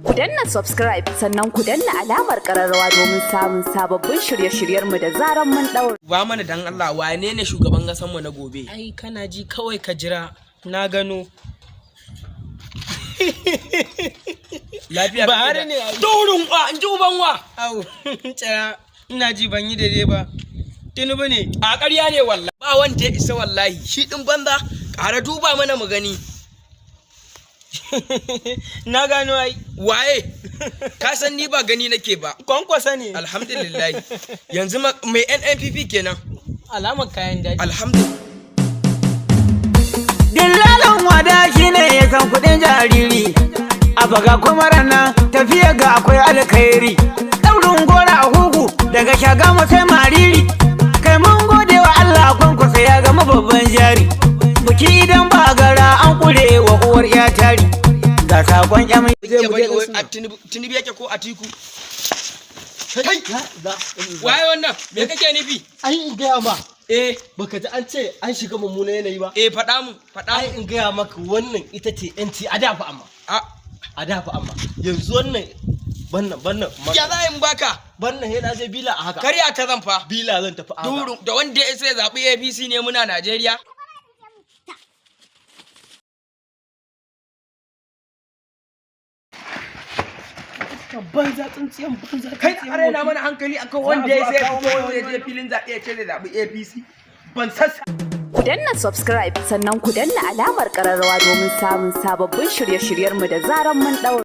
Ku danna subscribe sannan ku danna alamar kararrawa domin samun sababbin shirye-shiryenmu da zaran mun daura. Ba mana dan Allah wane ne shugaban ƙasar mu na gobe? Ai kana ji kawai ka jira na gano. Lafiya ba har ne ai. Daurin wa in ji uban wa. Au tsaya ina ji ban yi daidai ba. Tinubu ne. A ƙarya ne wallahi. Ba wanda ya isa wallahi. Shi din banza ƙara duba mana mu gani. Na gano ai. Waye? Ka san ni ba gani nake ba. Kwankwasa ne. Alhamdulillah. Yanzu mai NNPP kenan. Alamar kayan daji. Alhamdulillah. Dillalin wada shi ne ya san kuɗin jariri. A baga kuma rana tafiya ga akwai alkhairi. Daurin gora a hugu daga shagama sai mariri. Kai mun gode wa Allah kwankwasa ya gama babban jari. Buki idan ba gara an kure wa uwar ya tari. Ga sakon ya mai Tinubu yake ko Atiku? Kai! Waye wannan? Me kake nufi? Ai in gaya ma. Baka ji an ce an shiga mummunan yanayi ba? Faɗa mu. Ai in gaya maka wannan ita ce yanci a dafa amma. A dafa amma. Yanzu wannan. Ya za in baka? Wannan yana je bila a haka. Karya ta zan fa. Bila zan tafi a haka. Durun da wanda ya sai zaɓi APC ne muna Najeriya. Banza tsintsiyan banza. Kai da arena mana hankali akan wanda ya sai fito ya je filin zaɓe ya ce zai zaɓi APC. Ban sassa. Ku danna subscribe sannan ku danna alamar kararrawa domin samun sababbin shirye-shiryenmu da zaran mun daura.